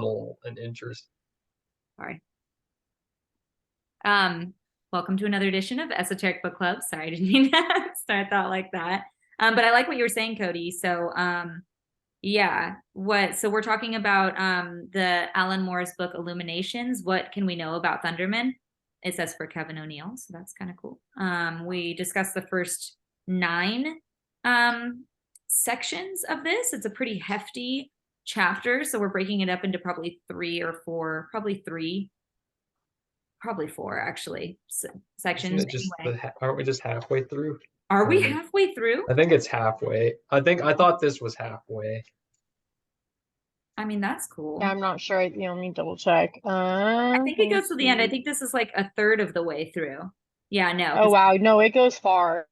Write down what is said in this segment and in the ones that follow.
an interest. Sorry. Welcome to another edition of Esoteric Book Club. Sorry, I didn't mean to start that like that. But I like what you were saying, Cody. So, yeah, so we're talking about the Alan Moore's book Illuminations. What can we know about Thunderman? It says for Kevin O'Neill, so that's kind of cool. We discussed the first 9 sections of this. It's a pretty hefty chapter, so we're breaking it up into probably 3 or 4, probably 4 actually Isn't sections it just anyway. aren't we just halfway through? Are we Kind of. halfway through? I think it's halfway. I thought this was halfway. I mean, that's Hmm. cool. Yeah, I'm not sure. Let me double check. I think Let it me goes to the end. I see. think this is like a third of the way through. Yeah, no, Oh because wow, no, it goes far.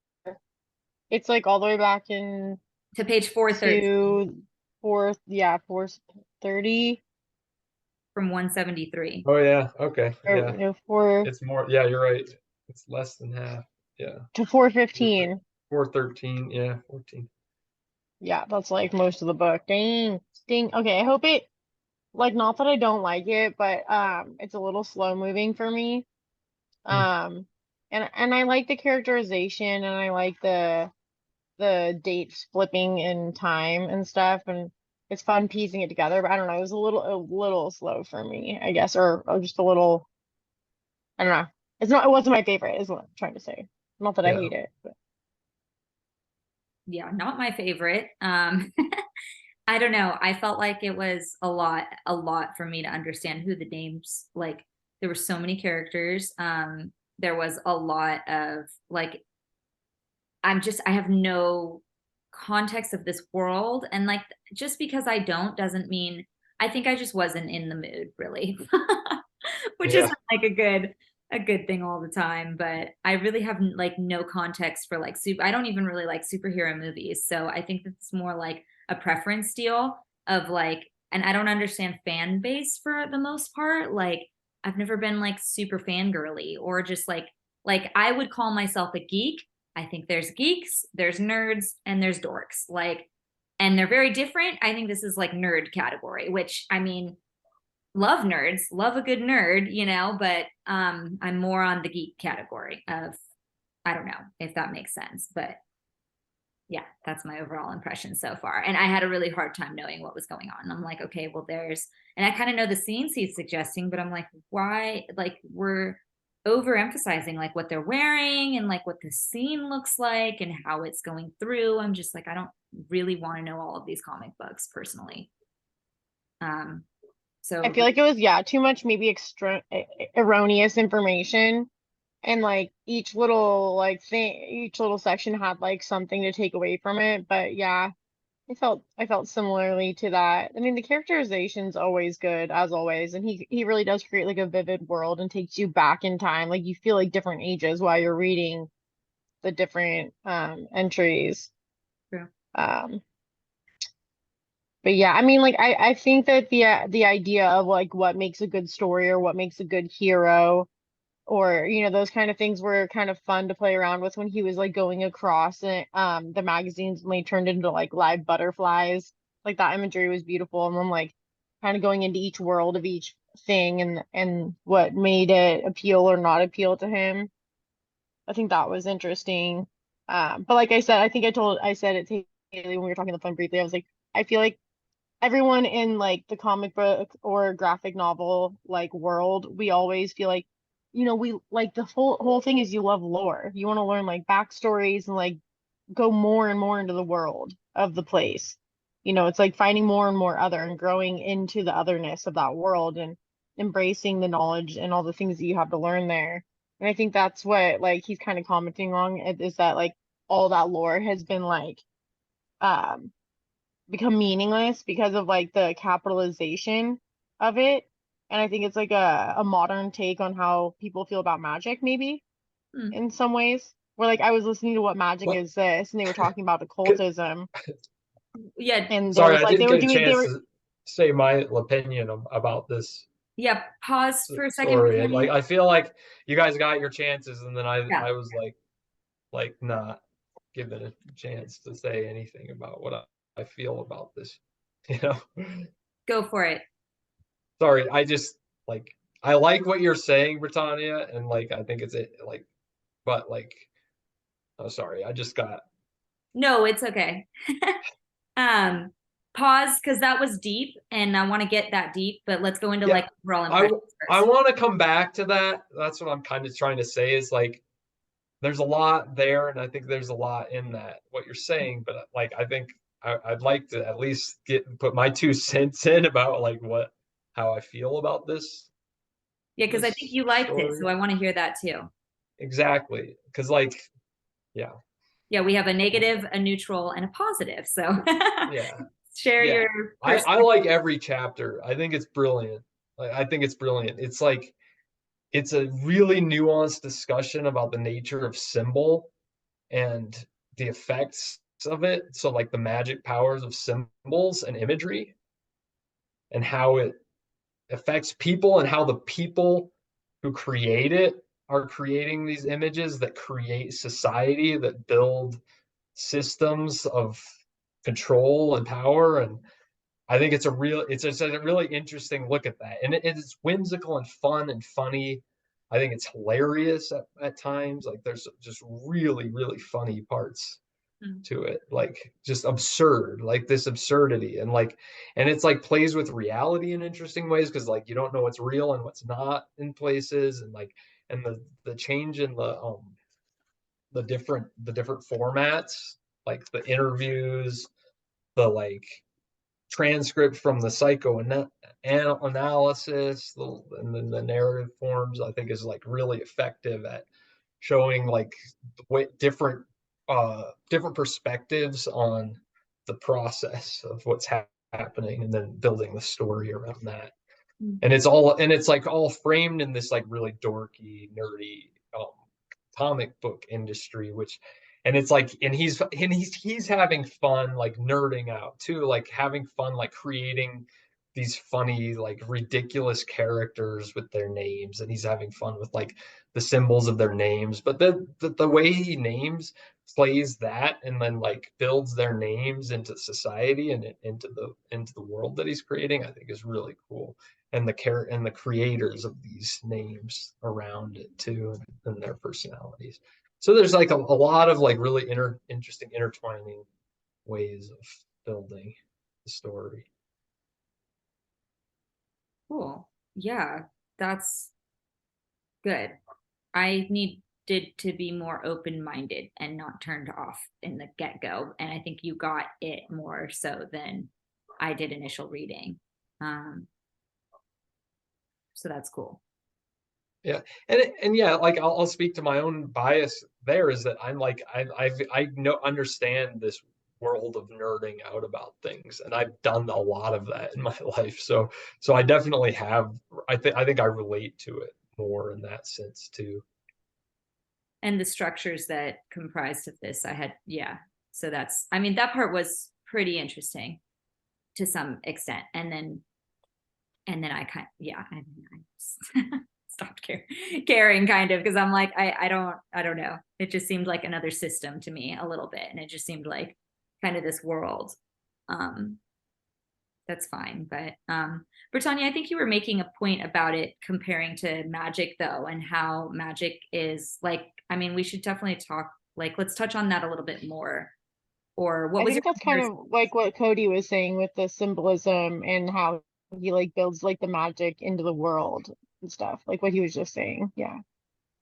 It's like all the way back in to page 413 to 430 from 173. Oh yeah, okay, or yeah. no, 4 It's more. Yeah, you're right. It's less than half. Yeah, to four 415. 413. Yeah, 14. Yeah, that's like most of the book. Dang, dang. Okay, I hope it like not that I don't like it, but it's a little slow moving for me. Hmm. Um, and I like the characterization and I like the dates flipping in time and stuff, and it's fun piecing it together. But I don't know, it was a little slow for me, I guess, or just a little. I don't know. It wasn't my favorite, is what I'm trying to say. Not that I Yeah, hate it, but Yeah, not my favorite. I don't know. I felt like it was a lot for me to understand who the names, like there were so many characters. There was a lot of like I have no context of this world. And like, just because I don't doesn't mean I think I just wasn't in the mood really, which isn't yeah, like a good thing all the time. But I really have like no context for like I don't even really like superhero movies. So I think that's more like a preference deal of like, and I don't understand fan base for the most part. Like, I've never been like super fangirly or just like I would call myself a geek. I think there's geeks, there's nerds, and there's dorks. Like, and they're very different. I think this is like nerd category, which I mean, love nerds, love a good nerd, but I'm more on the geek category of I don't know if that makes sense, but yeah, that's my overall impression so far. And I had a really hard time knowing what was going on. I'm like, okay, well, and I kind of know the scenes he's suggesting, but I'm like, why? Like, we're overemphasizing like what they're wearing and like what the scene looks like and how it's going through. I'm just like, I don't really want to know all of these comic books personally. Um, I so feel like it was, yeah, too much maybe extra erroneous information, and like each little like thing, each little section had like something to take away from it. But yeah, I felt similarly to that. I mean, the characterization's always good as always, and he really does create like a vivid world and takes you back in time. Like you feel like different ages while you're reading the different entries. yeah. Um, but yeah, I mean, like I think that the idea of like what makes a good story or what makes a good hero, or those kind of things were kind of fun to play around with when he was like going across and the magazines when they turned into like live butterflies. Like that imagery was beautiful, and then like kind of going into each world of each thing and what made it appeal or not appeal to him. I think that was interesting. But like I said, I said it to Haley when we were talking on the phone briefly. I was like, I feel like everyone in like the comic book or graphic novel like world, we always feel like, we like the whole thing is you love lore. You want to learn like backstories and like go more and more into the world of the place. It's like finding more and more other and growing into the otherness of that world and embracing the knowledge and all the things that you have to learn there. And I think that's what like he's kind of commenting on, is that like all that lore has been like um become meaningless because of like the capitalization of it. And I think it's like a modern take on how people feel about magic, maybe Hmm. in some ways. Where like I was listening to What Magic well, Is This, and they were talking about occultism, Yeah. and there sorry, was I like didn't they were get a doing they chance were to say my opinion about this Yeah. Pause for a second. What story. do Like you? I feel like you guys got your chances, and then Yeah. I was like not given a chance to say anything about what I feel about this. You know? Go for it. sorry, I just like I like what you're saying, Britannia, and like I think it's it like, but like, oh sorry, I just got No, it's okay. Um, pause because that was deep, and I want to get that deep, but let's go into yeah. like overall I impressions I first. want to come back to that. That's what I'm kind of trying to say is like there's a lot there, and I think there's a lot in that what you're saying. But like I think I'd like to at least put my 2 cents in about like what how I feel about Yeah, because I think this you liked it, so story I want to hear that too. exactly because like yeah Yeah, we have a negative, a neutral, and a positive. So yeah share yeah your I perspective. like every chapter. I think it's brilliant. Like I think it's brilliant. It's like it's a really nuanced discussion about the nature of symbol and the effects of it. So like the magic powers of symbols and imagery and how it affects people and how the people who create it are creating these images that create society that build systems of control and power. And I think it's just a really interesting look at that. And it's whimsical and fun and funny. I think it's hilarious at times. Like there's just really, really funny parts Mm. to it, like just absurd, like this absurdity. And it's like plays with reality in interesting ways because like you don't know what's real and what's not in places. And like and the change in the different formats, like the interviews, the like transcript from the psychoanalysis, and then the narrative forms, I think is like really effective at showing like different perspectives on the process of what's happening and then building the story around that. Mm. And it's like all framed in this like really dorky, nerdy comic book industry, which and it's like and he's having fun like nerding out too, like having fun like creating these funny like ridiculous characters with their names, and he's having fun with like the symbols of their names. But the way he names plays that and then like builds their names into society and into the world that he's creating, I think is really cool. And the creators of these names around it too, and their personalities. So there's like a lot of like really interesting intertwining ways of building the story. Cool. Yeah, that's good. I needed to be more open-minded and not turned off in the get-go. And I think you got it more so than I did initial reading. Um, so that's cool. Yeah, and yeah, like I'll speak to my own bias there is that I'm like I know understand this world of nerding out about things, and I've done a lot of that in my life. So I definitely have. I think I relate to it more in that sense too. And the structures that comprised of this, I had, yeah. So that's, I mean, that part was pretty interesting to some extent. And then I kind of, yeah, I stopped caring kind of because I'm like, I don't know. It just seemed like another system to me a little bit. And it just seemed like kind of this world. Um, that's fine. But Britannia, I think you were making a point about it comparing to magic though, and how magic is like, I mean, we should definitely talk, like, let's touch on that a little bit more. Or what I was your think that's kind comparison? of like what Cody was saying with the symbolism and how he like builds like the magic into the world and stuff, like what he was just saying. Yeah.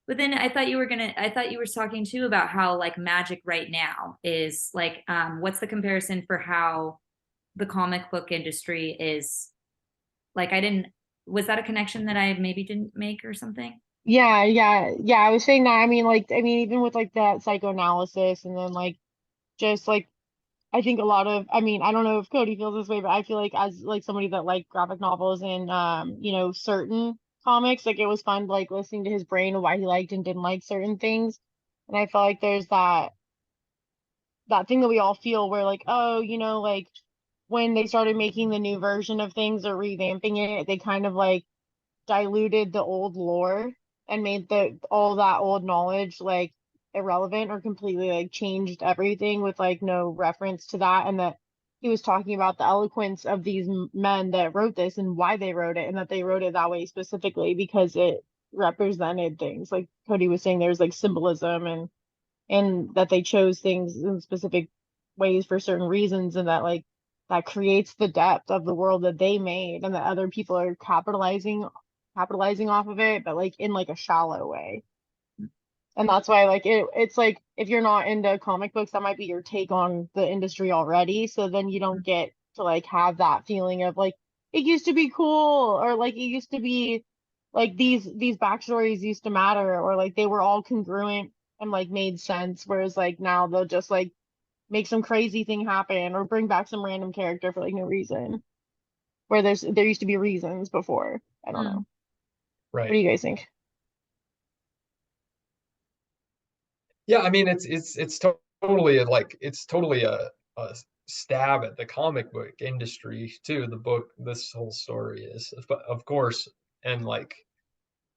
But then I thought you were talking too about how like magic right now is like, what's the comparison for how the comic book industry is like, was that a connection that I maybe didn't make or something? Yeah. I was saying that. I mean, even with like that psychoanalysis and then like just like I think a lot of, I mean, I don't know if Cody feels this way, but I feel like as like somebody that liked graphic novels and certain comics, like it was fun like listening to his brain and why he liked and didn't like certain things. And I felt like there's that thing that we all feel where like, oh, like when they started making the new version of things or revamping it, they kind of like diluted the old lore and made the all that old knowledge like irrelevant or completely like changed everything with like no reference to that, and that he was talking about the eloquence of these men that wrote this and why they wrote it, and that they wrote it that way specifically because it represented things. Like Cody was saying, there's like symbolism, and that they chose things in specific ways for certain reasons, and that like that creates the depth of the world that they made, and that other people are capitalizing off of it, but like in like a shallow way. And that's why like it's like if you're not into comic books, that might be your take on the industry already. So then you don't get to like have that feeling of like it used to be cool, or like it used to be like these backstories used to matter, or like they were all congruent and like made sense. Whereas like now they'll just like make some crazy thing happen or bring back some random character for like no reason. Where there used to be reasons before. I don't know. What do Right. you guys think? Yeah, I mean totally it's totally a stab at the comic book industry too. The book, this whole story is, but of course, and like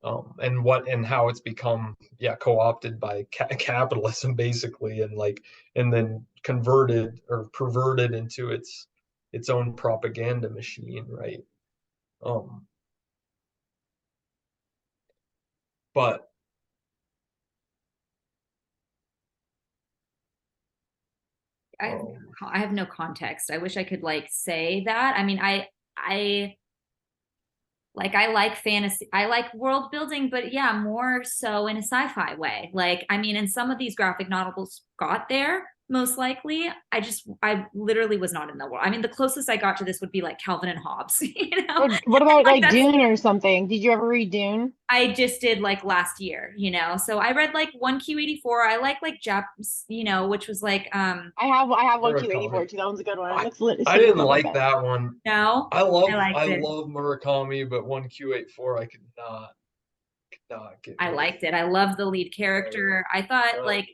and what and how it's become, yeah, co-opted by capitalism basically, and like and then converted or perverted into its own propaganda machine, right? Um, but I have, um, I have no context. I wish I could like say that. I mean, I like I like fantasy. I like world building, but yeah, more so in a sci-fi way. Like, I mean, and some of these graphic novels got there, most likely. I literally was not in the world. I mean, the closest I got to this would be like Calvin and Hobbes, you know? What about Like like that's Dune or something? Did you ever read Dune? I just did like last year, you know. So I read like 1Q84. I like Jap, you know, which was like I have one Murakami, Q84 too. That one's a good one. I It's I super didn't fun to look like at. that one. no, I I liked it. love Murakami, but 1Q84 I could not get I with. liked it. I loved the lead Uh, character. I thought uh, like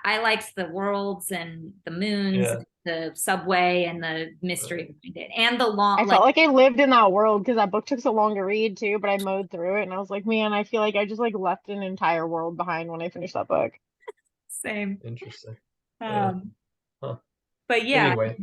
I liked the worlds and the moons, yeah. the subway and the mystery Right. behind it. And the long I like felt like I lived in that world because that book took so long to read too, but I mowed through it and I was like, man, I feel like I just like left an entire world behind when I finished that book. same. Interesting. Yeah. Um Huh. but yeah, Anyway,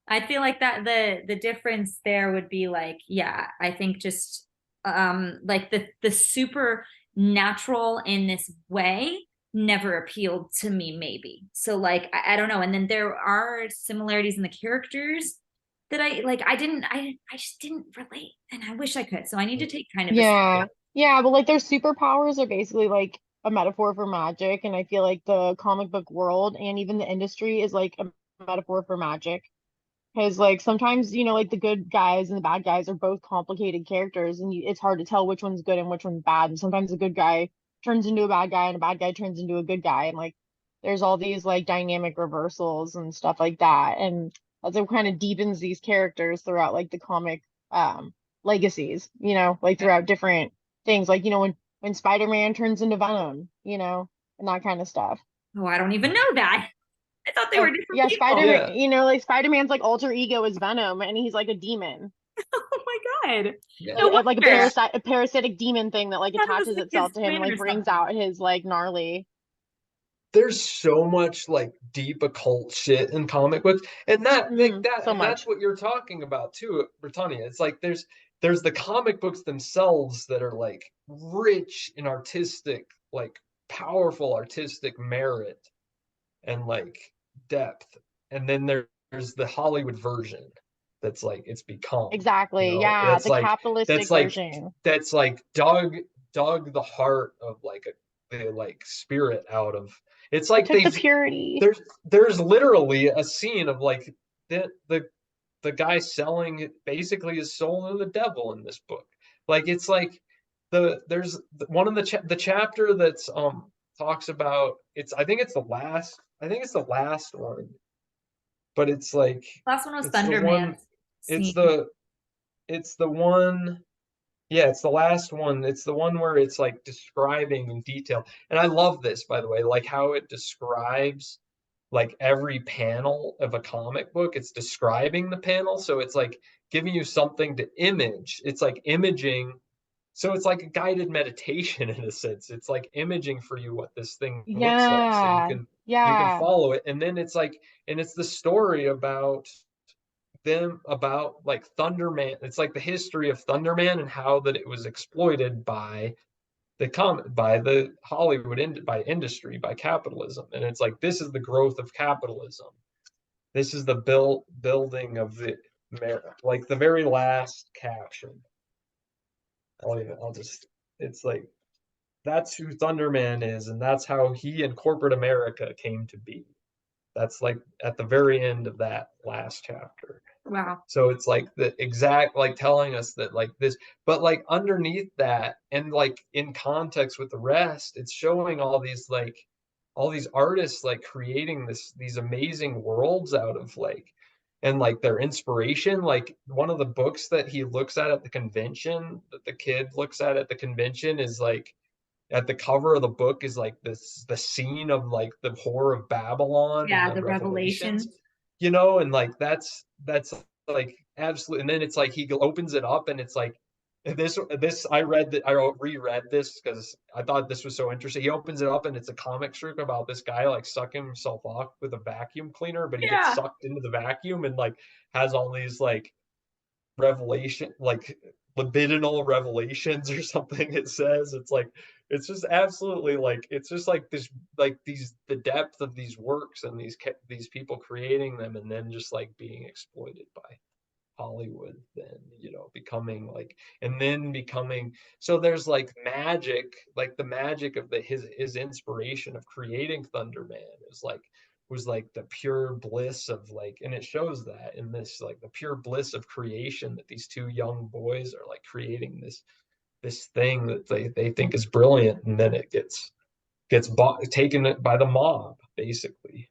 I feel like that the difference there would be like, yeah, I think just like the supernatural in this way never appealed to me, maybe. So like I don't know. And then there are similarities in the characters that I like I just didn't relate, and I wish I could. So I need to take kind of a Yeah. Yeah, but like their superpowers are basically like a metaphor for magic, and I feel like the comic book world and even the industry is like a metaphor for magic. Because like sometimes, like the good guys and the bad guys are both complicated characters, and it's hard to tell which one's good and which one's bad. And sometimes a good guy turns into a bad guy, and a bad guy turns into a good guy, and like there's all these like dynamic reversals and stuff like that. And that's what kind of deepens these characters throughout like the comic legacies, like throughout different things. Like, when Spider-Man turns into Venom, and that kind of stuff. Oh, I don't even know that. I thought they were Oh, different yeah, people. Spider-Man, yeah. like Spider-Man's like alter ego is Venom and he's like a demon. Oh my God. Yeah. No Like a wonder. a parasitic demon thing that like I thought it was attaches like itself his to him and twin like or brings something. out his like gnarly. There's so much like deep occult shit in comic books, and that like that So and that's much. what you're talking about too, Britannia. It's like there's the comic books themselves that are like rich in artistic, like powerful artistic merit and like depth, and then there's the Hollywood version that's like it's become, Exactly. Yeah, that's the like capitalistic version. that's like dug the heart of like the like spirit out of. It's It like took the they've purity. there's literally a scene of like the guy selling basically his soul to the devil in this book. Like it's like there's one of the chapter that's talks about, it's I think it's the last one, but it's like Last one was it's the one Thunderman's it's scene. the one, yeah, it's the last one. It's the one where it's like describing in detail. And I love this, by the way, like how it describes like every panel of a comic book. It's describing the panel. So it's like giving you something to image. It's like imaging. So it's like a guided meditation in a sense. It's like imaging for you what this thing looks like. So Yeah. you can Yeah. follow it. And then it's like, and it's the story about them about like Thunderman. It's like the history of Thunderman and how that it was exploited by the Hollywood by industry, by capitalism. And it's like, this is the growth of capitalism. This is the building of the like the very last caption. I'll just, it's like, that's who Thunderman is, and that's how he and corporate America came to be. That's like at the very end of that last chapter. Wow. So it's like the exact, like telling us that like this, but like underneath that and like in context with the rest, it's showing all these artists like creating these amazing worlds out of like, and like their inspiration. Like one of the books that he looks at the convention, that the kid looks at the convention, is like at the cover of the book is like the scene of like the Whore of Babylon and Yeah, the the Revelations, Revelations. and like that's like absolutely. And then it's like he opens it up and it's like this I reread this because I thought this was so interesting. He opens it up and it's a comic strip about this guy like sucking himself off with a vacuum cleaner, but he gets Yeah. sucked into the vacuum and like has all these like revelation, like libidinal revelations or something. It says it's like, it's just absolutely like, it's just like this, like the depth of these works and these people creating them and then just like being exploited by Hollywood, then becoming like, and then becoming, so there's like magic, like the magic of his inspiration of creating Thunderman is like, was like the pure bliss of like, and it shows that in this, like the pure bliss of creation, that these two young boys are like creating this thing that they think is brilliant, and then it gets taken by the mob basically,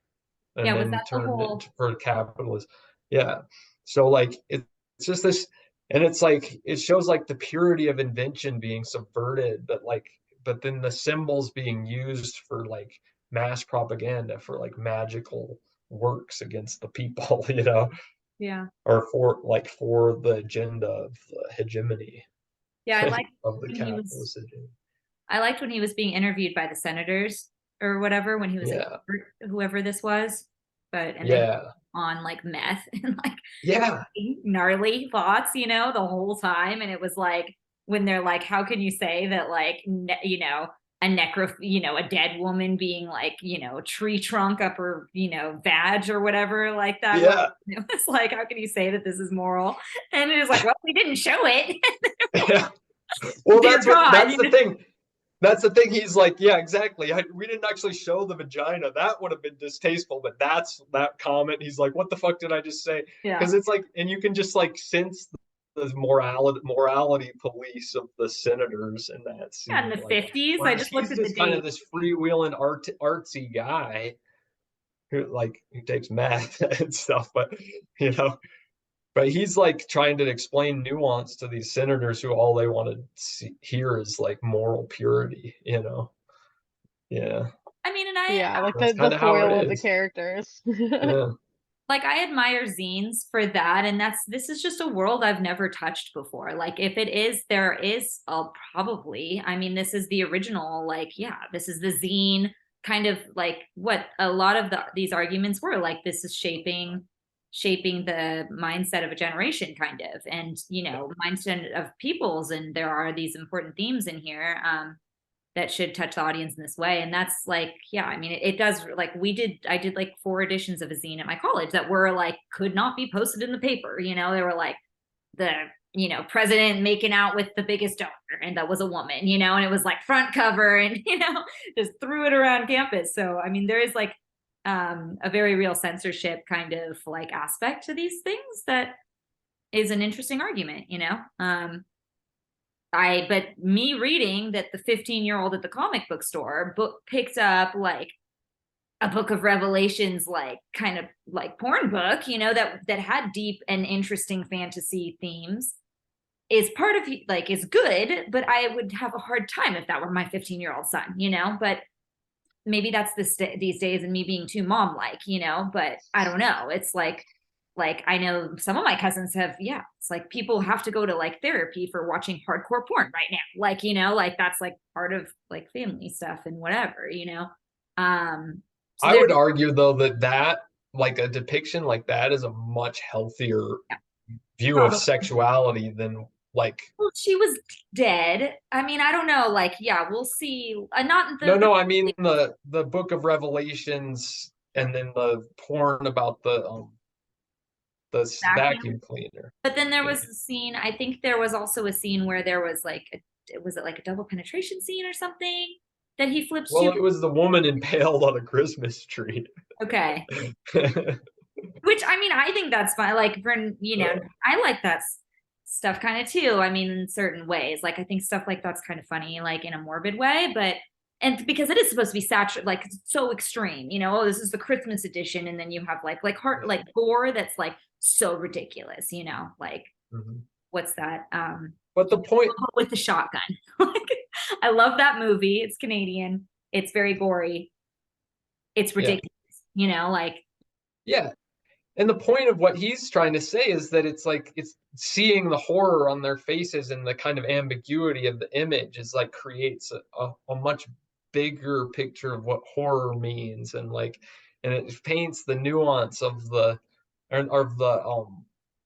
Yeah, and was then that the turned into whole for capitalism. Yeah. So like it's just this, and it's like it shows like the purity of invention being subverted, but then the symbols being used for like mass propaganda, for like magical works against the people, yeah. or for the agenda of the hegemony Yeah, I liked of the when he was capitalist hegemony. I liked when he was being interviewed by the senators or whatever when he was Yeah. whoever this was, but and then Yeah. on like meth and like Yeah. gnarly thoughts, the whole time. And it was like when they're like, how can you say that like a dead woman being like, tree trunk up her, vag or whatever like that was. Yeah. It was like, how can you say that this is moral? And it was like, well, we didn't show it. Yeah. Well, Dear God, that's the thing. That's the thing. He's like, yeah, exactly. We didn't actually show the vagina. That would have been distasteful. But that's that comment. He's like, what the fuck did I just say? Yeah. Because it's like, and you can just like sense the morality police of the senators in that scene. Yeah, in the like, 50s. I just looked he's at the just kind date. of this freewheeling artsy guy who takes meth and stuff, but but he's like trying to explain nuance to these senators who all they want to hear is like moral purity. Yeah. I mean, and Yeah, like That's the kind of how it foil of the is. characters. Yeah. like I admire zines for that, and this is just a world I've never touched before. Like if it is, there is probably, I mean, this is the original, like, yeah, this is the zine kind of like what a lot of these arguments were like. This is shaping the mindset of a generation kind of, and mindset of peoples, and there are these important themes in here that should touch the audience in this way. And that's like, yeah, I mean, it does, like I did like 4 editions of a zine at my college that were like, could not be posted in the paper. They were like the, president making out with the biggest donor, and that was a woman, and it was like front cover and, just threw it around campus. So, I mean, there is like a very real censorship kind of like aspect to these things that is an interesting argument, but me reading that the 15-year-old at the comic book store picked up like a book of Revelations, like kind of like porn book, that had deep and interesting fantasy themes, is part of like is good, but I would have a hard time if that were my 15-year-old son, but maybe that's these days and me being too mom like, but I don't know. It's like I know some of my cousins have, yeah, it's like people have to go to like therapy for watching hardcore porn right now. Like, like that's like part of like family stuff and whatever, so I would argue though that like a depiction like that is a much healthier Yeah, view of probably. sexuality than like Well, she was dead. I mean, I don't know. Like, yeah, we'll see. Not no, the no, I mean the Book of Revelations and then the porn about the vacuum. vacuum cleaner. But then there Yeah. was a scene. I think there was also a scene where there was like, was it like a double penetration scene or something that he flips Well, to? it was the woman impaled on a Christmas tree. Okay. Which I mean, I think that's fine. Like for I like that stuff kind of too. I mean, in certain ways, like I think stuff like that's kind of funny, like in a morbid way. But and because it is supposed to be saturated, like so extreme, oh, this is the Christmas edition, and then you have like heart, like gore that's like so ridiculous, like Mhm. what's that? But the point, With the shotgun. Like, I love that movie. It's Canadian. It's very gory. It's yeah, ridiculous, like yeah. And the point of what he's trying to say is that it's like it's seeing the horror on their faces and the kind of ambiguity of the image is like creates a much bigger picture of what horror means and it paints the nuance of the or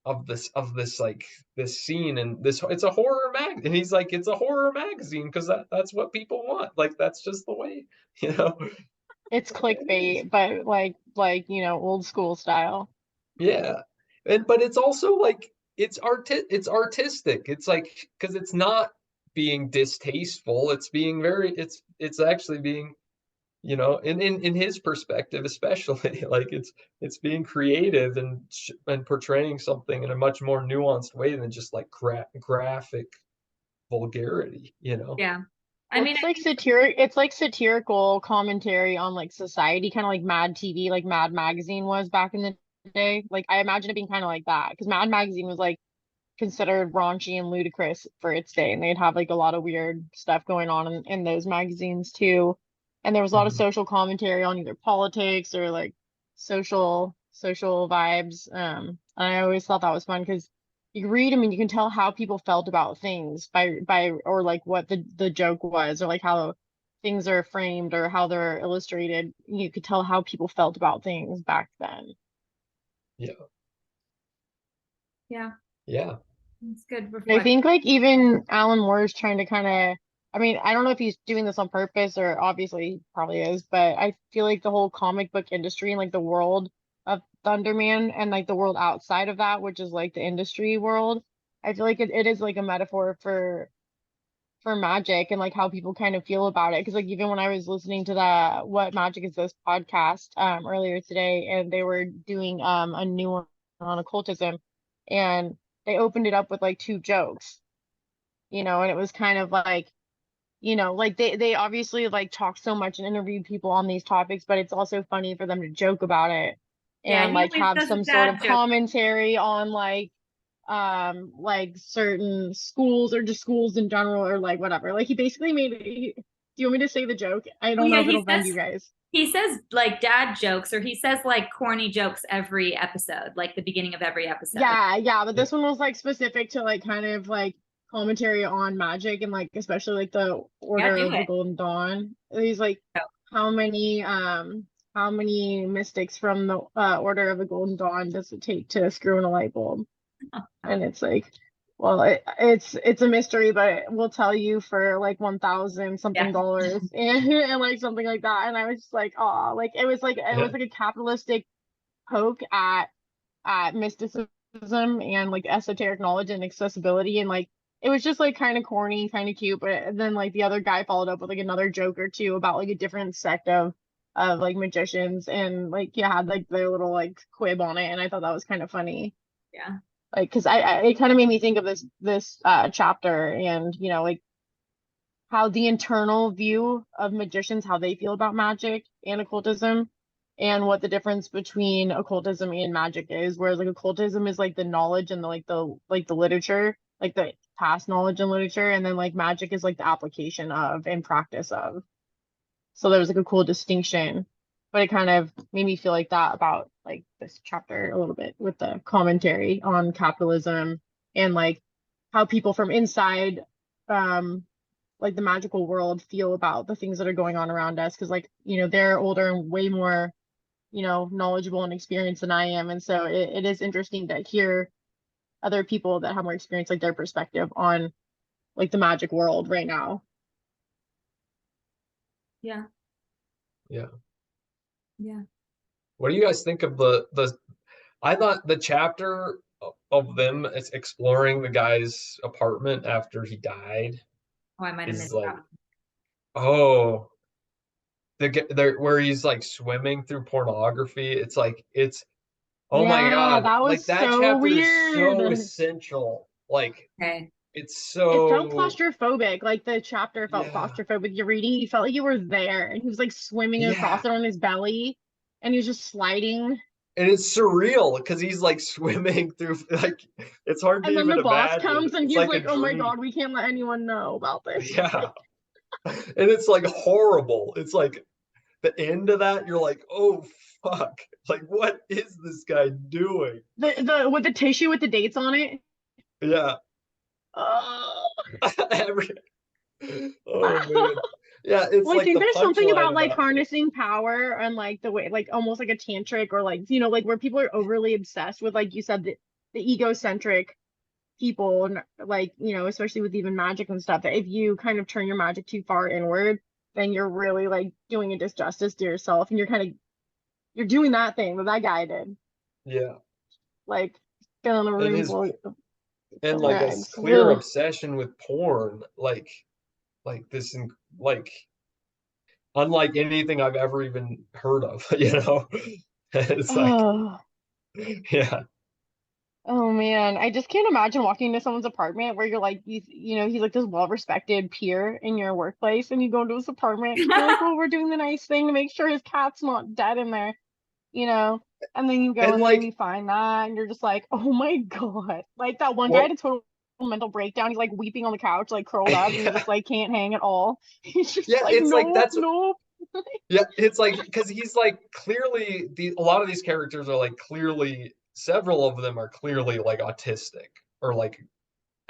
of this like this scene and this it's a horror mag and he's like it's a horror magazine because that's what people want like that's just the way you know It's clickbait, but old school style. Yeah. And but it's also like it's artistic. It's like because it's not being distasteful. It's being very it's actually being, in his perspective especially, like it's being creative and portraying something in a much more nuanced way than just like graphic vulgarity. yeah. I Well, mean, it's I like think satirical commentary on like society, kind of like Mad TV, like Mad Magazine was back in the day. Like I imagine it being kind of like that because Mad Magazine was like considered raunchy and ludicrous for its day, and they'd have like a lot of weird stuff going on in those magazines too. And there was a lot of Mhm. social commentary on either politics or like social vibes. And I always thought that was fun because you read them and you can tell how people felt about things by or like what the joke was or like how things are framed or how they're illustrated. You could tell how people felt about things back then. Yeah. yeah, Yeah. it's good I reflect. think like even Alan Moore is trying to kind of, I mean, I don't know if he's doing this on purpose or obviously he probably is, but I feel like the whole comic book industry and like the world of Thunderman and like the world outside of that, which is like the industry world, I feel like it is like a metaphor for magic and like how people kind of feel about it. Because like even when I was listening to the What Magic Is This podcast earlier today, and they were doing a new one on occultism, and they opened it up with like two jokes, and it was kind of like, like they obviously like talk so much and interview people on these topics, but it's also funny for them to joke about it Yeah, and he like always have does a some sort dad of joke. commentary on like certain schools or just schools in general or like whatever. Like he basically do you want me to say the joke? I Oh don't know yeah, if it'll offend you guys. he says like dad jokes, or he says like corny jokes every episode, like the beginning of every episode. Yeah, but Yeah. this one was like specific to like kind of like commentary on magic and like especially like the Yeah, Order do of the it. Golden Dawn. He's like how many how many mystics from the Order of the Golden Dawn does it take to screw in a light bulb? And it's like, well, it's a mystery, but we'll tell you for like 1,000 something Yeah. dollars and like something like that. And I was just like, oh, like it was like a capitalistic poke at mysticism and like esoteric knowledge and accessibility and like it was just like kind of corny, kind of cute, but then like the other guy followed up with like another joke or two about like a different sect of like magicians and like yeah had like their little like quib on it and I thought that was kind of funny Yeah. like because I it kind of made me think of this chapter and like how the internal view of magicians, how they feel about magic and occultism, and what the difference between occultism and magic is. Whereas like occultism is like the knowledge and the literature, like the past knowledge and literature, and then like magic is like the application of and practice of. So there was like a cool distinction, but it kind of made me feel like that about like this chapter a little bit with the commentary on capitalism and like how people from inside um like the magical world feel about the things that are going on around us because like they're older and way more knowledgeable and experienced than I am. And so it is interesting to hear other people that have more experience, like their perspective on like the magic world right now. Yeah. Yeah. Yeah. What do you guys think of the I thought the chapter of them exploring the guy's apartment after he died Oh, I might have is missed like, that oh, the where he's like swimming through pornography. It's like it's oh my Yeah, God, that was like that so chapter is so weird. essential. Like one. Okay. it's It felt so claustrophobic. Like the chapter felt yeah. claustrophobic. You're reading, you felt like you were there. And he was like swimming Yeah. across it on his belly and he was just sliding. And it's surreal because he's like swimming through like it's hard to And then the even boss imagine. comes and It's he's like a like, "Oh my dream. God, we can't let anyone know about this." Yeah. And it's like horrible. It's like the end of that, you're like, oh fuck. Like what is this guy doing? The with the tissue with the dates on it. Yeah. Oh. Every, oh man. Yeah, it's Well, I like think the there's something punchline about of like that. harnessing power and like the way, like almost like a tantric or like, like where people are overly obsessed with, like you said, the egocentric people and like, especially with even magic and stuff, that if you kind of turn your magic too far inward, then you're really like doing a disjustice to yourself and you're doing that thing that that guy did, Yeah. like filling a And room his full and of like a rags. clear Ugh. obsession with porn, like this like unlike anything I've ever even heard of, you know? It's like, Oh. yeah. Oh man, I just can't imagine walking into someone's apartment where you're like, he's like this well-respected peer in your workplace, and you go into his apartment and you're like, well, we're doing the nice thing to make sure his cat's not dead in there, you know? And then you go And in there and you like, find that, and you're just like, oh my God. Like that one guy had well, a total mental breakdown. He's like weeping on the couch, like curled up, and he yeah, just like can't hang at all. He's just yeah, like, it's like nope, that's nope. yeah, it's like because he's like clearly a lot of these characters are like clearly several of them are clearly like autistic or like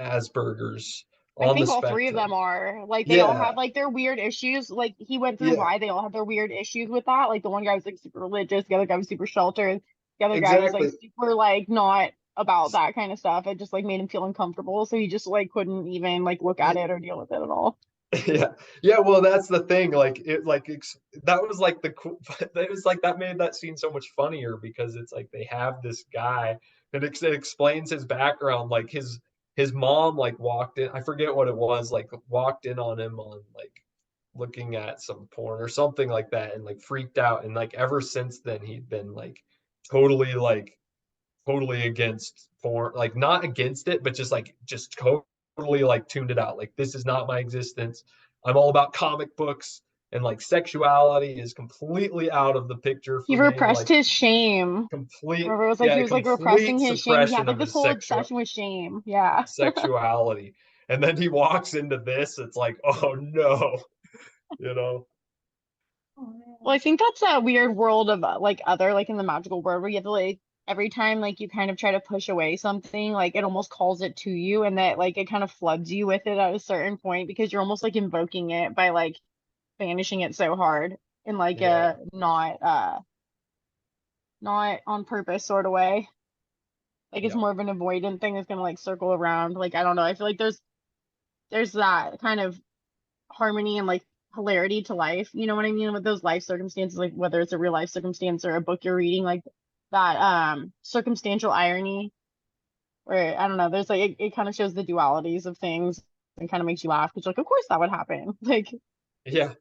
Asperger's I on the think all three of spectrum. them are like they all Yeah, have like their weird issues. Like he went through yeah, why they all have their weird issues with that. Like the one guy was like super religious, the other guy was super sheltered, the other guy was like exactly. super like not about that kind of stuff. It just like made him feel uncomfortable, so he just like couldn't even like look at it or deal with it at all. Yeah, yeah. Well, that's the thing. Like it, like that was like the cool. It was like that made that scene so much funnier because it's like they have this guy and it explains his background. Like his mom like walked in. I forget what it was. Like walked in on him on like looking at some porn or something like that, and like freaked out. And like ever since then, he'd been totally like totally against porn, like not against it, but just totally like tuned it out. Like this is not my existence. I'm all about comic books and like sexuality is completely out of the picture He for me. repressed Like his shame. complete, Remember, it was like he yeah, was like repressing complete his shame. He had suppression like of this his whole obsession with shame. Yeah. sexuality. And then he walks into this, it's like, oh no, you know? Oh, Well, I man. think that's a weird world of like other like in the magical world where you have to like every time like you kind of try to push away something, like it almost calls it to you and that like it kind of floods you with it at a certain point because you're almost like invoking it by like banishing it so hard in like Yeah, a not on purpose sort of way. Like it's yeah, more of an avoidant thing that's gonna like circle around. Like I don't know. I feel like there's that kind of harmony and like hilarity to life. You know what I mean? With those life circumstances, like whether it's a real life circumstance or a book you're reading, like that circumstantial irony where I don't know, there's like it kind of shows the dualities of things and kind of makes you laugh because like of course that would happen. Like yeah,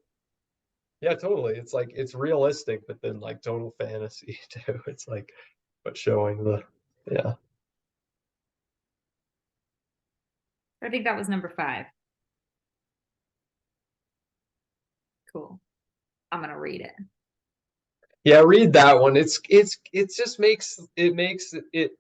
yeah, totally. It's like it's realistic, but then like total fantasy too. It's like, but showing the, yeah. I think that was number 5. Cool. I'm gonna read it. Yeah, read that one. It just makes it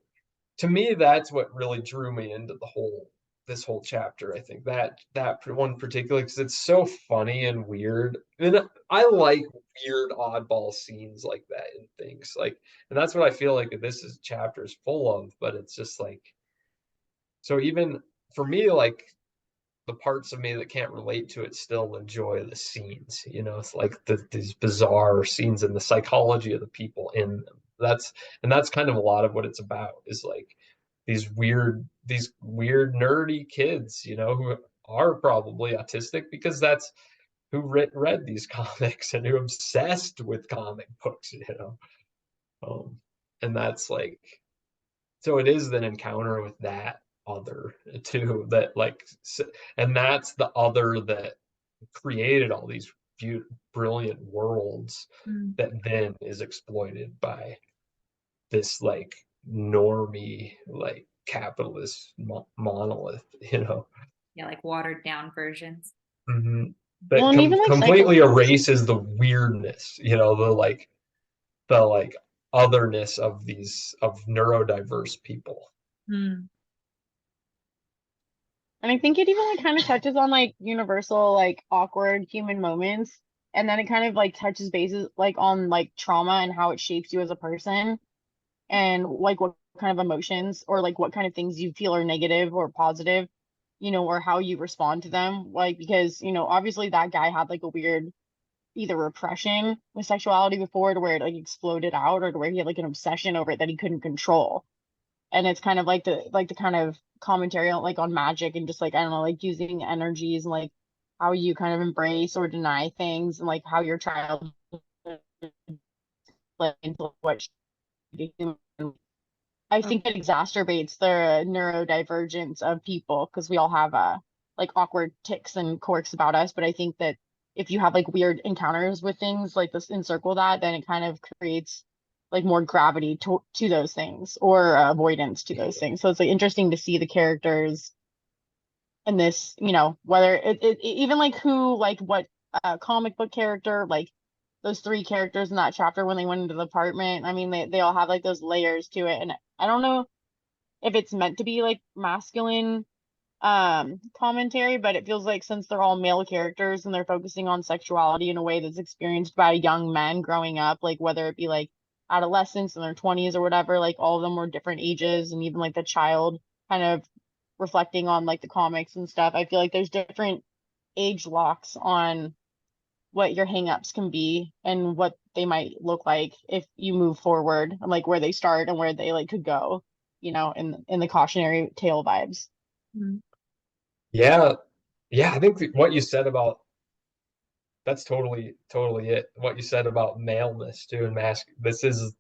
to me that's what really drew me into the whole this whole chapter. I think that one particularly because it's so funny and weird. And I like weird oddball scenes like that and things like and that's what I feel like this is chapter is full of, but it's just like so even for me like the parts of me that can't relate to it still enjoy the scenes. It's like these bizarre scenes and the psychology of the people in them. That's kind of a lot of what it's about, is like these weird nerdy kids, who are probably autistic because that's who read these comics and who obsessed with comic books. And that's like, so it is an encounter with that other too, that like, and that's the other that created all these brilliant worlds Mm. that then is exploited by this like normie, like capitalist monolith. Yeah, like watered down versions. Mhm. Well, That and even like completely erases the weirdness, the like otherness of these of neurodiverse people. Mm. and I think it even like kind of touches on like universal like awkward human moments. And then it kind of like touches bases like on like trauma and how it shapes you as a person, and like what kind of emotions or like what kind of things you feel are negative or positive, or how you respond to them. Like, because, obviously that guy had like a weird either repression with sexuality before, to where it like exploded out, or to where he had like an obsession over it that he couldn't control. And it's kind of like the kind of commentary on like on magic, and just like, I don't know, like using energies, and like how you kind of embrace or deny things, and like how your child like into what I think it exacerbates the neurodivergence of people, because we all have like awkward ticks and quirks about us. But I think that if you have like weird encounters with things like this encircle that, then it kind of creates like more gravity to those things, or avoidance to those things. So it's like interesting to see the characters in this, whether even like who, like what comic book character, like those three characters in that chapter when they went into the apartment. I mean, they all have like those layers to it. And I don't know if it's meant to be like masculine commentary, but it feels like, since they're all male characters and they're focusing on sexuality in a way that's experienced by young men growing up, like whether it be like adolescents in their 20s or whatever, like all of them were different ages, and even like the child kind of reflecting on like the comics and stuff. I feel like there's different age locks on what your hangups can be and what they might look like if you move forward, and like where they start and where they like could go, in the cautionary tale vibes. Mm. Yeah, yeah, I think what you said about that's totally it. What you said about maleness too, and this is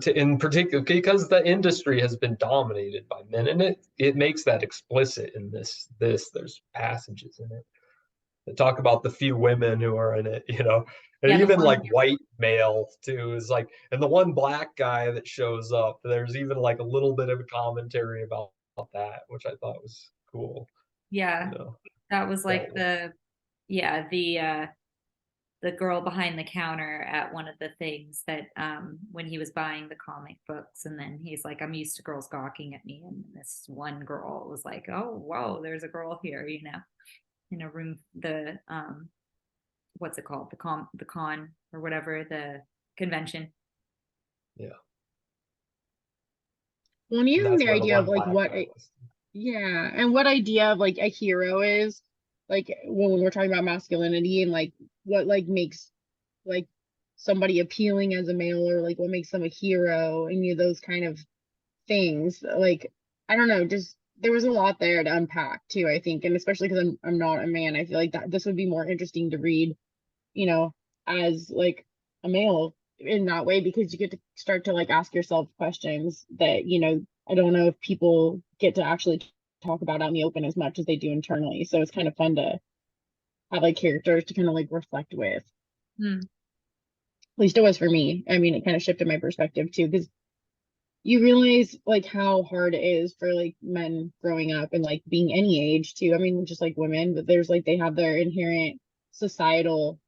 in particular because the industry has been dominated by men, and it makes that explicit in this. There's passages in it that talk about the few women who are in it. And Yeah, the even like one. white male too is like, and the one black guy that shows up, there's even like a little bit of a commentary about that, which I thought was cool. Yeah, You know, that was that like yeah, the girl behind the counter at one of the things that when he was buying the comic books, and then he's like, I'm used to girls gawking at me, and this one girl was like, oh whoa, there's a girl here, in a room, the what's it called, the con or whatever, the convention. yeah, Well, and and even that's the where the idea of one like black what guy was. yeah, and what idea of like a hero is, like when we're talking about masculinity, and like what like makes like somebody appealing as a male, or like what makes them a hero, and those kind of things. Like, I don't know, just there was a lot there to unpack too, I think. And especially because I'm not a man, I feel like that this would be more interesting to read, you know, as like a male in that way, because you get to start to like ask yourself questions that, I don't know if people get to actually talk about out in the open as much as they do internally. So it's kind of fun to have like characters to kind of like reflect with. Hmm. At least it was for me. I mean, it kind of shifted my perspective too, because you realize like how hard it is for like men growing up, and like being any age too. I mean, just like women, but there's like they have their inherent societal,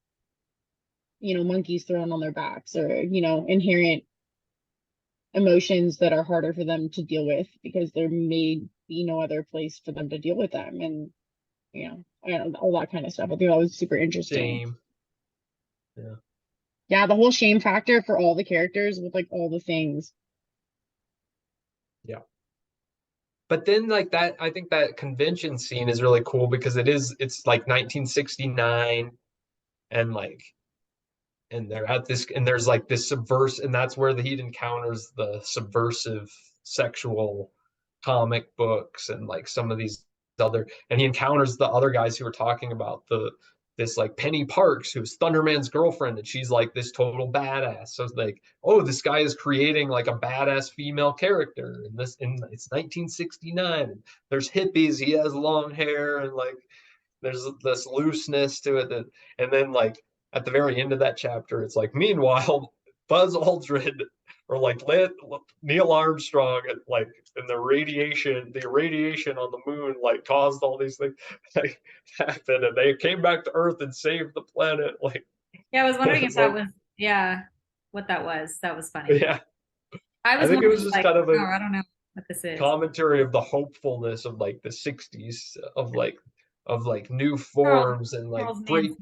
monkeys thrown on their backs, or, inherent emotions that are harder for them to deal with, because there may be no other place for them to deal with them. And, I don't know, all that kind of stuff. I think that was super interesting. Shame. Yeah. Yeah, the whole shame factor for all the characters with like all the things. Yeah. but then like that, I think that convention scene is really cool because it's like 1969 and like and they're at this and there's like this subversive and that's where the he encounters the subversive sexual comic books and like some of these other and he encounters the other guys who are talking about the this like Penny Parks who's Thunderman's girlfriend and she's like this total badass. So it's like, oh, this guy is creating like a badass female character and this in it's 1969 and there's hippies, he has long hair and like there's this looseness to it that and then like at the very end of that chapter it's like meanwhile Buzz Aldrin or like Neil Armstrong like and the irradiation on the moon like caused all these things like happen and they came back to Earth and saved the planet like Yeah, I was wondering if it's that like was, yeah, what that was. That was funny. yeah I I was think it more was just just like, kind of oh, a I don't know what this is. commentary of the hopefulness of like the 60s of like new Charles, forms and like Charles Manson.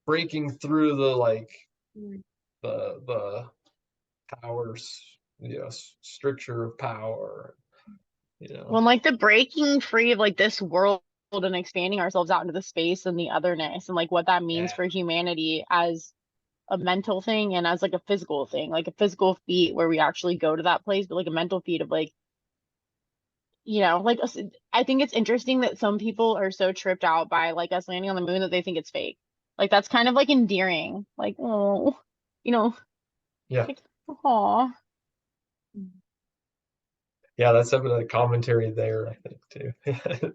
breaking through the like Mm. the powers, stricture of power, When like the breaking free of like this world and expanding ourselves out into the space and the otherness and like what that means yeah, for humanity as a mental thing and as like a physical thing, like a physical feat where we actually go to that place, but like a mental feat of like, like I think it's interesting that some people are so tripped out by like us landing on the moon that they think it's fake. Like that's kind of like endearing. Like, oh, you know, yeah, like, aw. yeah. That's some of the commentary there, I think, too.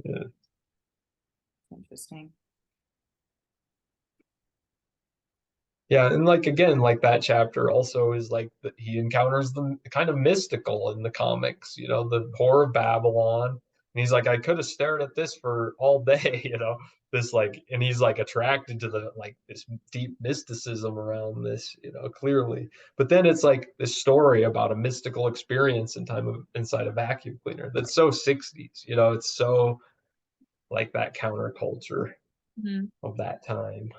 Yeah. Interesting. Yeah, and like again, like that chapter also is like that he encounters the kind of mystical in the comics, the horror of Babylon. And he's like, I could have stared at this for all day, this like, and he's like attracted to the like this deep mysticism around this, clearly. But then it's like this story about a mystical experience in time of inside a vacuum cleaner that's so 60s, it's so like that counterculture Mhm. of that time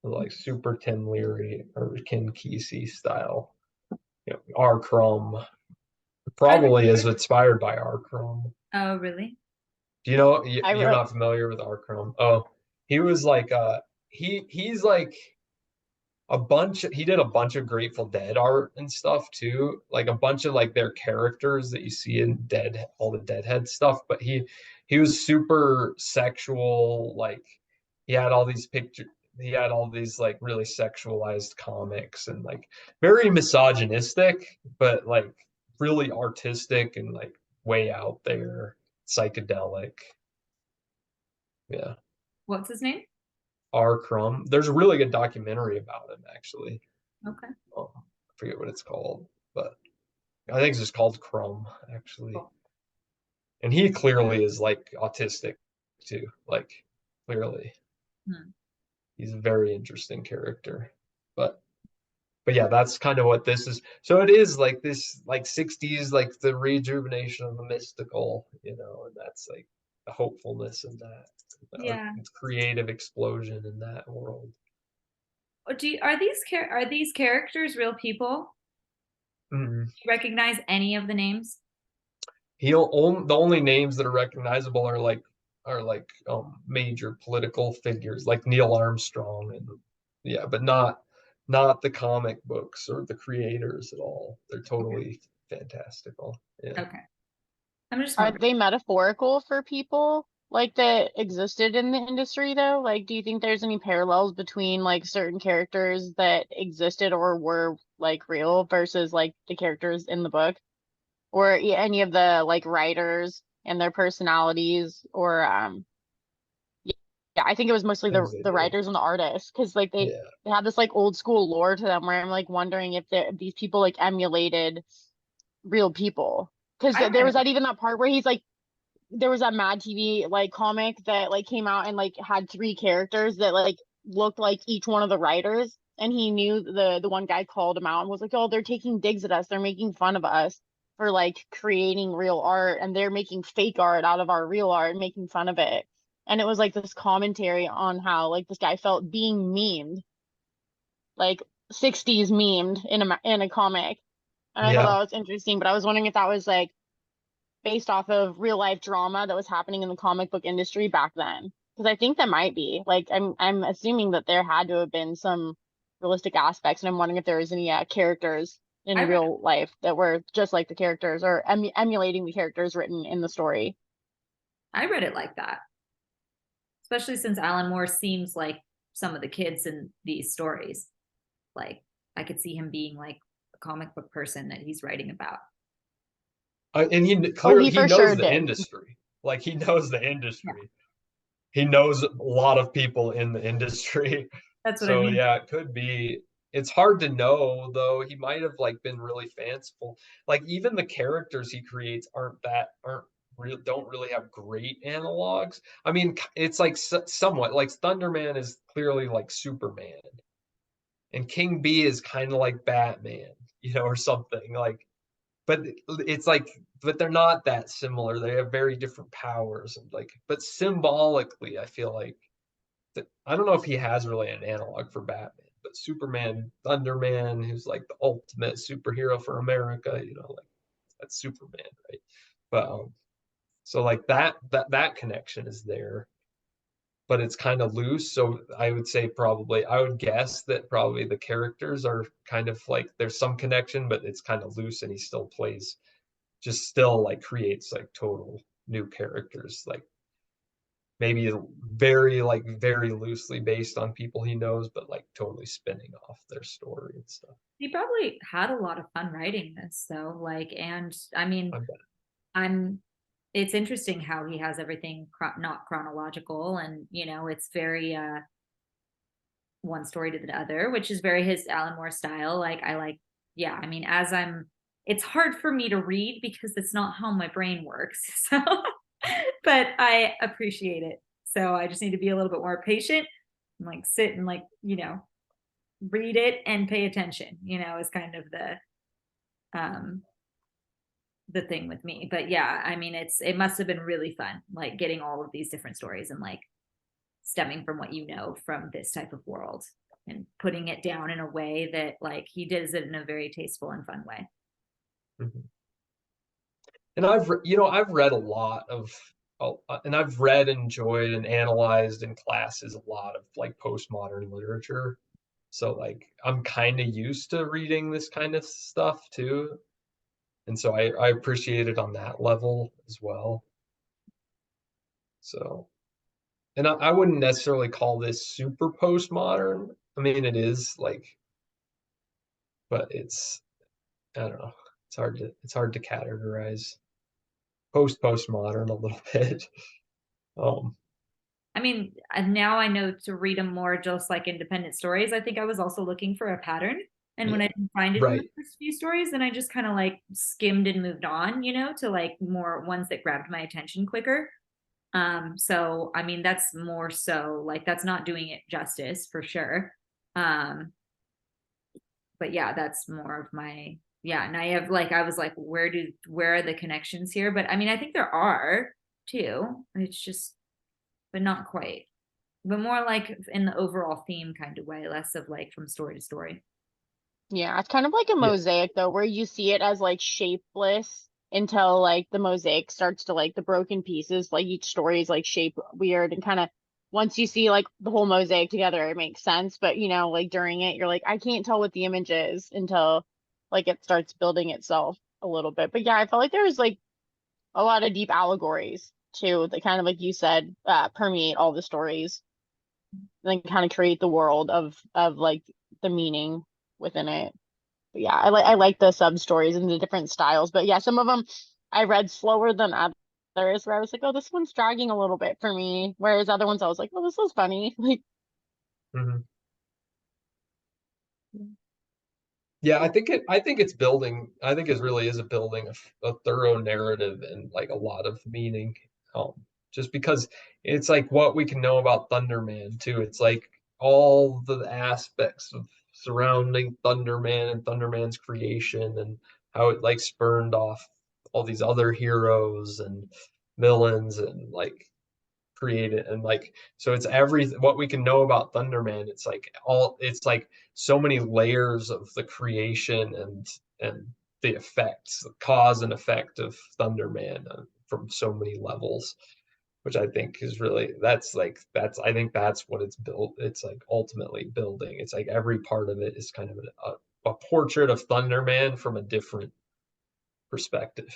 like super Tim Leary or Ken Kesey style. R. Crumb Are there, probably is inspired by R. Crumb. oh, really? Do you know I you're wrote not familiar with R. Crumb? Oh, he was like he's like he did a bunch of Grateful Dead art and stuff too, like a bunch of like their characters that you see in all the Deadhead stuff. But he was super sexual, like he had all these pictures. He had all these like really sexualized comics and like very misogynistic, but like really artistic and like way out there, psychedelic. Yeah, What's his name? R. Crumb. There's a really good documentary about him actually. Okay. I forget what it's called, but I think it's just called Crumb, actually. Cool. And he clearly is like autistic too. Like clearly. Hmm. He's a very interesting character. But yeah, that's kind of what this is. So it is like this like 60s, like the rejuvenation of the mystical, and that's like the hopefulness in that. Yeah. Creative explosion in that world. Are these characters real people? Mm-hmm. Do you recognize any of the names? The only names that are recognizable are like major political figures like Neil Armstrong and yeah, but not the comic books or the creators at all. They're Okay. totally fantastical. Yeah. Okay. I'm just Are wondering. they metaphorical for people like that existed in the industry though? Like, do you think there's any parallels between like certain characters that existed or were like real versus like the characters in the book? Or any of the like writers and their personalities or yeah, yeah, I think it was mostly Things they the did. writers and the artists because like Yeah. they have this like old school lore to them where I'm like wondering if these people like emulated real people because I there read was it. that even that part where he's like there was that Mad TV like comic that like came out and like had three characters that like looked like each one of the writers and he knew the one guy called him out and was like, oh, they're taking digs at us, they're making fun of us for like creating real art and they're making fake art out of our real art and making fun of it. And it was like this commentary on how like this guy felt being memed, like 60s memed in a comic. And I thought Yeah. that was interesting, but I was wondering if that was like based off of real life drama that was happening in the comic book industry back then. Because I think that might be. Like I'm assuming that there had to have been some realistic aspects, and I'm wondering if there was any characters I in read real life that were just like the characters or emulating the characters written in the story. I read it like that, especially since Alan Moore seems like some of the kids in these stories. Like I could see him being like a comic book person that he's writing about. And he Oh, clearly he he for sure knows the did. industry. Like he knows the Yeah, industry. He knows a lot of people in the industry. that's what I So mean. yeah, it could be. It's hard to know though. He might have like been really fanciful. Like even the characters he creates aren't real don't really have great analogs. I mean, it's like somewhat like Thunderman is clearly like Superman, and King Bee is kind of like Batman, or something like. But it's like, but they're not that similar. They have very different powers, and like, but symbolically, I feel like I don't know if he has really an analog for Batman, but Superman, Thunderman, who's like the ultimate superhero for America, like that's Superman, right? But so like that connection is there, but it's kind of loose. So I would say I would guess that probably the characters are kind of like there's some connection, but it's kind of loose, and he still plays, just still like creates like total new characters, like maybe very loosely based on people he knows, but like totally spinning off their story and stuff. He probably had a lot of fun writing this though. Like, and I mean, I bet. I'm it's interesting how he has everything not chronological and it's very one story to the other, which is very his Alan Moore style. Like I like, yeah, I mean, it's hard for me to read because it's not how my brain works. So, but I appreciate it. So I just need to be a little bit more patient and like sit and like, read it and pay attention, is kind of um the thing with me. But yeah, I mean, it must have been really fun, like getting all of these different stories and like stemming from what from this type of world and putting it down in a way that like he does it in a very tasteful and fun way. Mhm. And I've read a lot of, and I've read, enjoyed, and analyzed in classes a lot of like postmodern literature. So like I'm kind of used to reading this kind of stuff too, and so I appreciate it on that level as well. So, and I wouldn't necessarily call this super postmodern. I mean, it is like, but I don't know. It's hard to categorize postmodern a little bit. Um, I mean, now I know to read them more just like independent stories. I think I was also looking for a pattern. And when yeah, I didn't find it in the right. first few stories, then I just kind of like skimmed and moved on, to like more ones that grabbed my attention quicker. So I mean, that's more so like that's not doing it justice for sure. Um, but yeah, that's more of my yeah. And I have like I was like, where are the connections here? But I mean, I think there are too. It's just, but not quite. But more like in the overall theme kind of way, less of like from story to story. Yeah, it's kind of like a Yeah. mosaic though, where you see it as like shapeless until like the mosaic starts to like the broken pieces, like each story is like shaped weird and kind of once you see like the whole mosaic together, it makes sense. But like during it, you're like, I can't tell what the image is until like it starts building itself a little bit. But yeah, I felt like there was like a lot of deep allegories too that kind of like you said, permeate all the stories and then kind of create the world of like the meaning within it. But yeah, I like the sub stories and the different styles. But yeah, some of them I read slower than others, where I was like, oh, this one's dragging a little bit for me. Whereas other ones, I was like, oh, this was funny. Like, Mhm. Yeah, I think it's building. I think it really is a building a thorough narrative and like a lot of meaning. Um, just because it's like what we can know about Thunderman too. It's like all the aspects of surrounding Thunderman and Thunderman's creation and how it like spurned off all these other heroes and villains and like create it, and like so it's every what we can know about Thunderman. It's like so many layers of the creation and the effects, the cause and effect of Thunderman from so many levels, which I think is really that's I think that's what it's built. It's like ultimately building. It's like every part of it is kind of a portrait of Thunderman from a different perspective,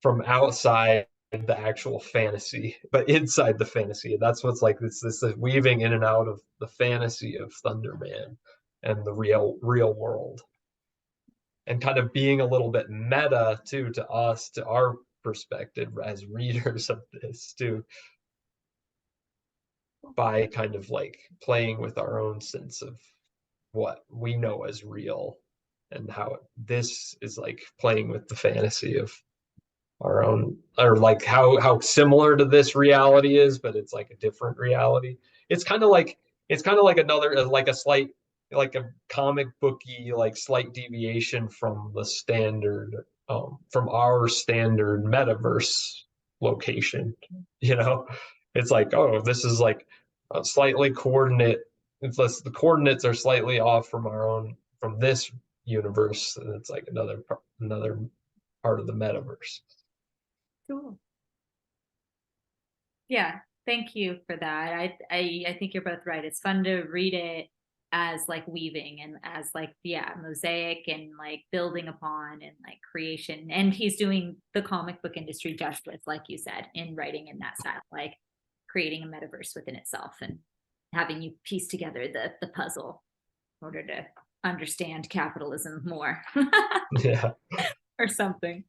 from outside the actual fantasy, but inside the fantasy. That's what's like this weaving in and out of the fantasy of Thunderman and the real world, and kind of being a little bit meta too to us, to our perspective as readers of this too, by kind of like playing with our own sense of what we know as real, and how this is like playing with the fantasy of our own, or like how similar to this reality is, but it's like a different reality. It's kind of like another like a slight, like a comic booky like slight deviation from the standard, from our standard metaverse location. you know it's like, oh, this is like a slightly coordinate, it's less, the coordinates are slightly off from our own, from this universe, and it's like another part of the metaverse. Cool. Yeah, thank you for that. I think you're both right. It's fun to read it as like weaving and as like, yeah, mosaic and like building upon and like creation. And he's doing the comic book industry justice, like you said, in writing in that style, like creating a metaverse within itself and having you piece together the puzzle in order to understand capitalism more Yeah. or something.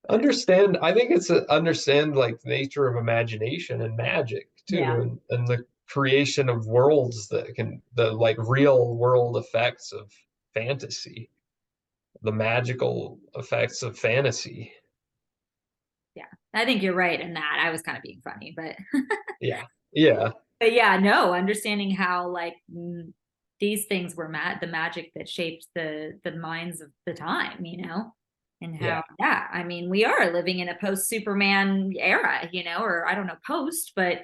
Understand, I think it's understand like the nature of imagination and magic too, Yeah. and the creation of worlds that can, the like real world effects of fantasy, the magical effects of fantasy. Yeah, I think you're right in that. I was kind of being funny, but Yeah. Yeah. but yeah, no, understanding how like these things were the magic that shaped the minds of the time, and how, Yeah. yeah, I mean, we are living in a post Superman era, or I don't know, post, but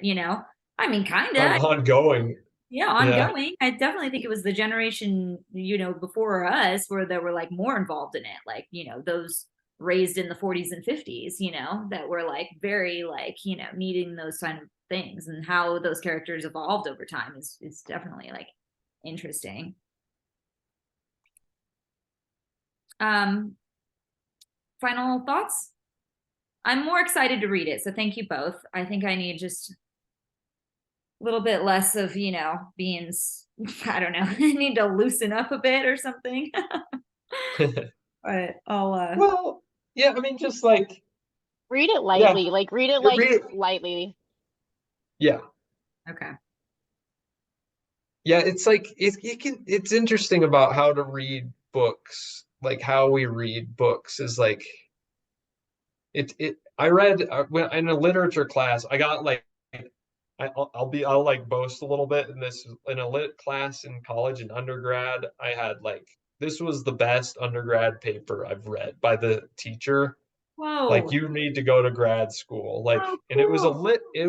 I mean, kind of, Ongoing. yeah, Yeah. ongoing. I definitely think it was the generation, before us where they were like more involved in it, like, those raised in the 40s and 50s, that were like very like, needing those kind of things, and how those characters evolved over time is definitely like interesting. Um, Final thoughts? I'm more excited to read it, so thank you both. I think I need just a little bit less of, being, I don't know, I need to loosen up a bit or something. But I'll Well, yeah, I mean, just like, Read it yeah, lightly, like read it you like read it. lightly. Yeah. okay. Yeah, it's like it's interesting about how to read books, like how we read books is like it I read, when in a literature class, I got like, I'll like boast a little bit in this, in a lit class in college and undergrad, I had like, this was the best undergrad paper I've read by the teacher. Like, Whoa. you need to go to grad school. Like, Oh, and cool. it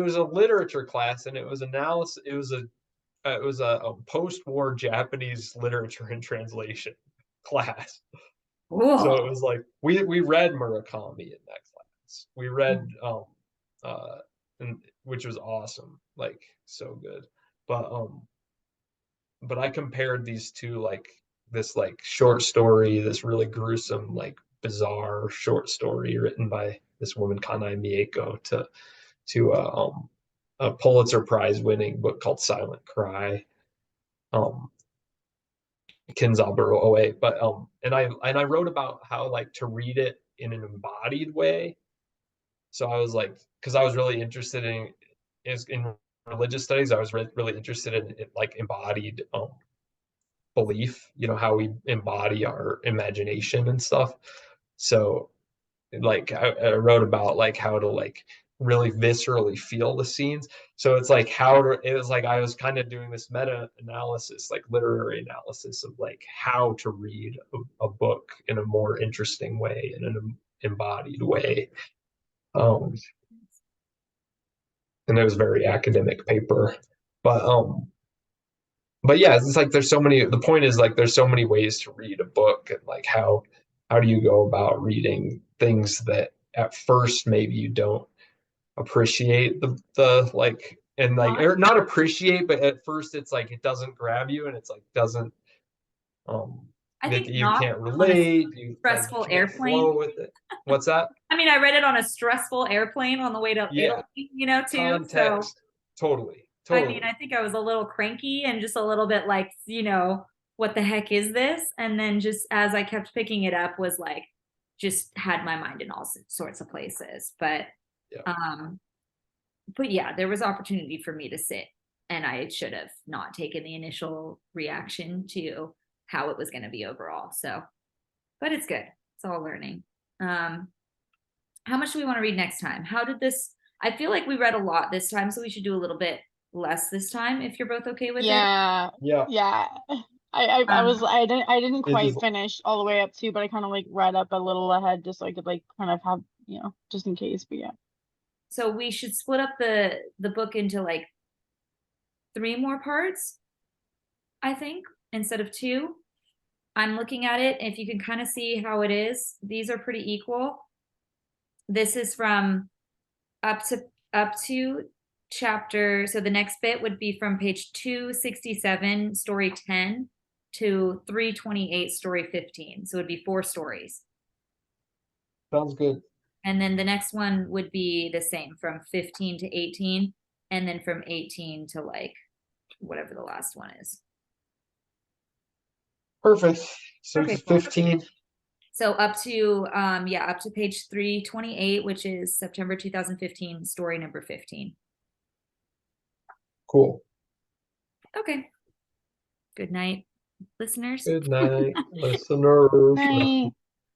was a literature class, and it was analysis, it was a post-war Japanese literature and translation class. So it Cool. was like we read Murakami in that class. We read uh and which was awesome, like so good. But I compared these two, like this like short story, this really gruesome, like bizarre short story written by this woman Kanai Mieko, to a Pulitzer Prize winning book called Silent Cry. Um Kinzaburo Oe, but and I wrote about how like to read it in an embodied way. So I was like, because I was really interested in religious studies, I was really interested in like embodied belief, how we embody our imagination and stuff. So like I wrote about like how to like really viscerally feel the scenes. So it's like it was like I was kind of doing this meta analysis, like literary analysis of like how to read a book in a more interesting way, in an embodied way. Um, and it was a very academic paper, but but yeah, it's like there's so many, the point is like there's so many ways to read a book, and like how do you go about reading things that at first maybe you don't appreciate the like, and like, or not appreciate, but at first it's like it doesn't grab you, and it's like doesn't um I like think you not can't on a relate, you like you stressful can't airplane. flow with it. What's that? I mean, I read it on a stressful airplane on the way to Yeah, Italy, you know, too. So, context. Totally, I mean, totally. I think I was a little cranky and just a little bit like, you know, what the heck is this? And then just as I kept picking it up, was like, just had my mind in all sorts of places. Yeah. Um, but yeah, there was opportunity for me to sit, and I should have not taken the initial reaction to how it was going to be overall. So, but it's good. It's all learning. Um, how much do we want to read next time? How did this? I feel like we read a lot this time, so we should do a little bit less this time if you're both okay with it. Yeah, Yeah. yeah. I didn't It is quite finish all the way up to, but I kind of like read up a little ahead just so I could like kind of have, just in case. But yeah. So we should split up the book into like 3 more parts, I think, instead of 2. I'm looking at it. If you can kind of see how it is, these are pretty equal. This is from up to chapter. So the next bit would be from page 267, story 10, to 328, story 15. So it'd be 4 stories. sounds good. And then the next one would be the same from 15 to 18, and then from 18 to like whatever the last one is. Perfect. So Okay, it's cool. 15. So up to page 328, which is September 2015, story number 15. Cool. Okay. Good night, listeners. Good night, listeners. Right.